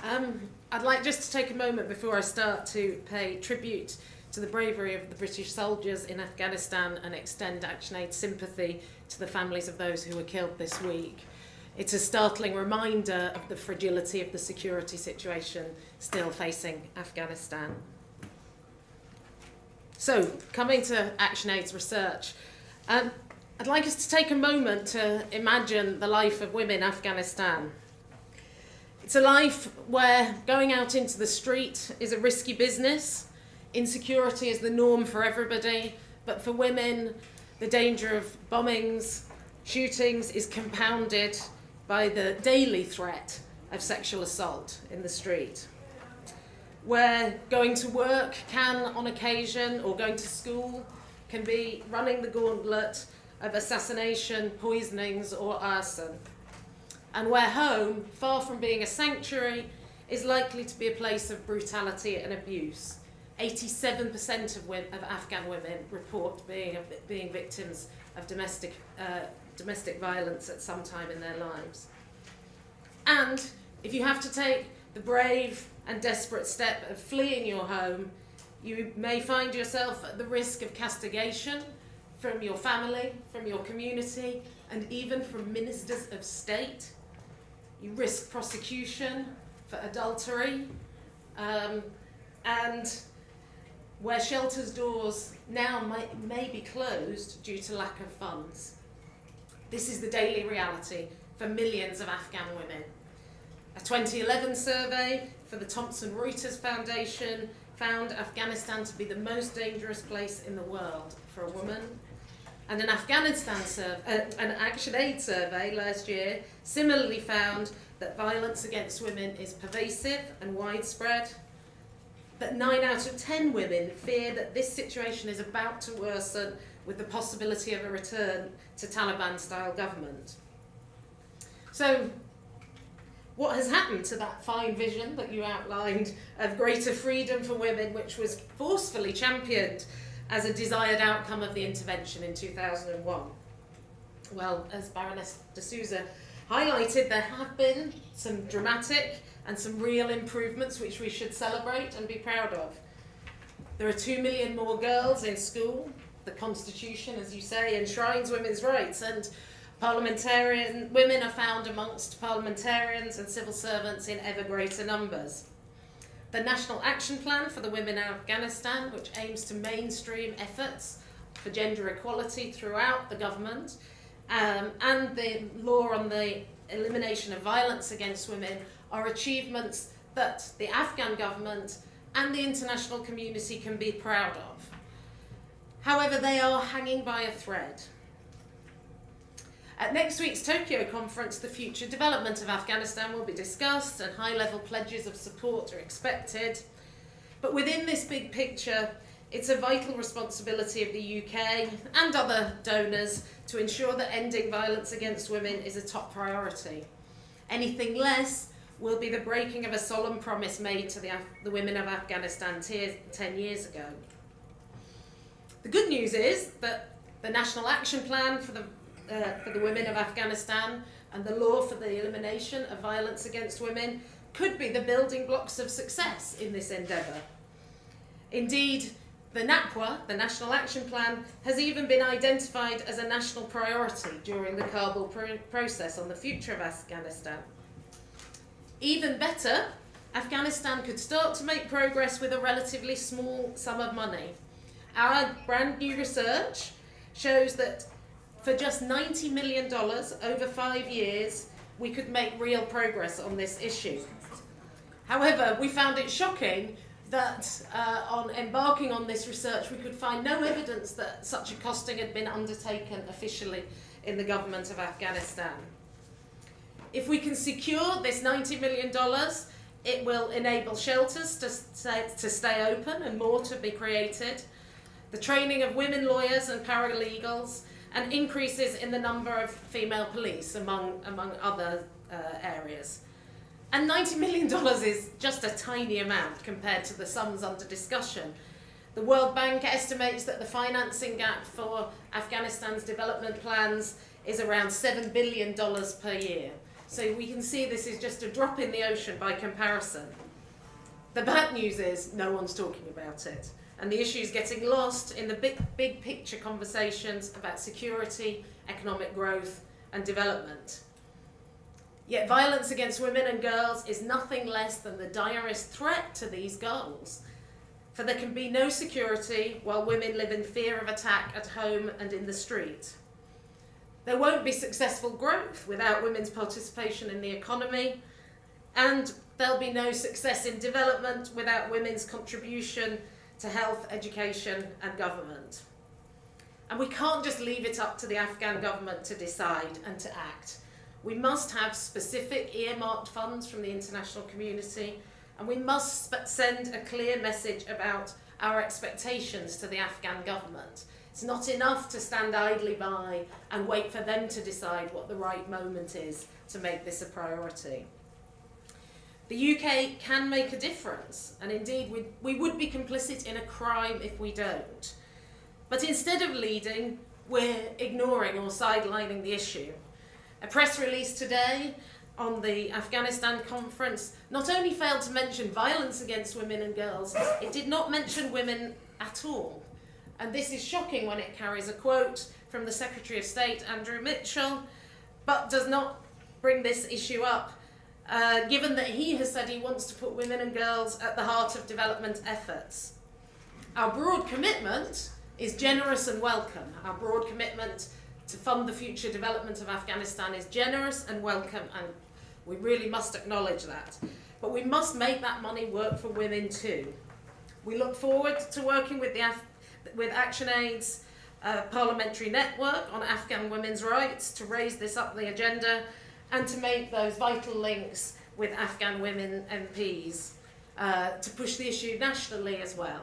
I'd like just to take a moment before I start to pay tribute to the bravery of the British soldiers in Afghanistan and extend ActionAid sympathy to the families of those who were killed this week. It's a startling reminder of the fragility of the security situation still facing Afghanistan. So, coming to ActionAid's research, I'd like us to take a moment to imagine the life of women in Afghanistan. It's a life where going out into the street is a risky business. Insecurity is the norm for everybody, but for women, the danger of bombings, shootings is compounded by the daily threat of sexual assault in the street. Where going to work can, on occasion, or going to school, can be running the gauntlet of assassination, poisonings, or arson. And where home, far from being a sanctuary, is likely to be a place of brutality and abuse. 87% of Afghan women report being victims of domestic violence at some time in their lives. And if you have to take the brave and desperate step of fleeing your home, you may find yourself at the risk of castigation from your family, from your community, and even from ministers of state. You risk prosecution for adultery, and where shelters' doors now may be closed due to lack of funds. This is the daily reality for millions of Afghan women. A 2011 survey for the Thomson Reuters Foundation found Afghanistan to be the most dangerous place in the world for a woman. And an ActionAid survey last year similarly found that violence against women is pervasive and widespread, that 9 out of 10 women fear that this situation is about to worsen with the possibility of a return to Taliban-style government. So, what has happened to that fine vision that you outlined of greater freedom for women, which was forcefully championed as a desired outcome of the intervention in 2001? Well, as Baroness de Souza highlighted, there have been some dramatic and some real improvements which we should celebrate and be proud of. There are 2 million more girls in school. The Constitution, as you say, enshrines women's rights, and women are found amongst parliamentarians and civil servants in ever greater numbers. The National Action Plan for the Women in Afghanistan, which aims to mainstream efforts for gender equality throughout the government, and the law on the elimination of violence against women are achievements that the Afghan government and the international community can be proud of. However, they are hanging by a thread. At next week's Tokyo conference, the future development of Afghanistan will be discussed and high-level pledges of support are expected. But within this big picture, it's a vital responsibility of the UK and other donors to ensure that ending violence against women is a top priority. Anything less will be the breaking of a solemn promise made to the women of Afghanistan 10 years ago. The good news is that the National Action Plan for the women of Afghanistan and the law for the elimination of violence against women could be the building blocks of success in this endeavour. Indeed, the NAPWA, the National Action Plan, has even been identified as a national priority during the Kabul process on the future of Afghanistan. Even better, Afghanistan could start to make progress with a relatively small sum of money. Our brand new research shows that for just $90 million over 5 years, we could make real progress on this issue. However, we found it shocking that on embarking on this research, we could find no evidence that such a costing had been undertaken officially in the government of Afghanistan. If we can secure this $90 million, it will enable shelters to stay open and more to be created, the training of women lawyers and paralegals, and increases in the number of female police, among other areas. And $90 million is just a tiny amount compared to the sums under discussion. The World Bank estimates that the financing gap for Afghanistan's development plans is around $7 billion per year. So we can see this is just a drop in the ocean by comparison. The bad news is no one's talking about it. And the issue is getting lost in the big picture conversations about security, economic growth and development. Yet violence against women and girls is nothing less than the direst threat to these goals. For there can be no security while women live in fear of attack at home and in the street. There won't be successful growth without women's participation in the economy, and there'll be no success in development without women's contribution to health, education and government. And we can't just leave it up to the Afghan government to decide and to act. We must have specific earmarked funds from the international community, and we must send a clear message about our expectations to the Afghan government. It's not enough to stand idly by and wait for them to decide what the right moment is to make this a priority. The UK can make a difference, and indeed we would be complicit in a crime if we don't. But instead of leading, we're ignoring or sidelining the issue. A press release today on the Afghanistan conference not only failed to mention violence against women and girls, it did not mention women at all. And this is shocking when it carries a quote from the Secretary of State, Andrew Mitchell, but does not bring this issue up, given that he has said he wants to put women and girls at the heart of development efforts. Our broad commitment is generous and welcome. Our broad commitment to fund the future development of Afghanistan is generous and welcome, and we really must acknowledge that. But we must make that money work for women too. We look forward to working with ActionAid's parliamentary network on Afghan women's rights to raise this up the agenda and to make those vital links with Afghan women MPs to push the issue nationally as well.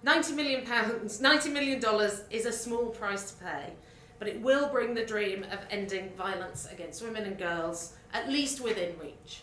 £90 million is a small price to pay, but it will bring the dream of ending violence against women and girls at least within reach.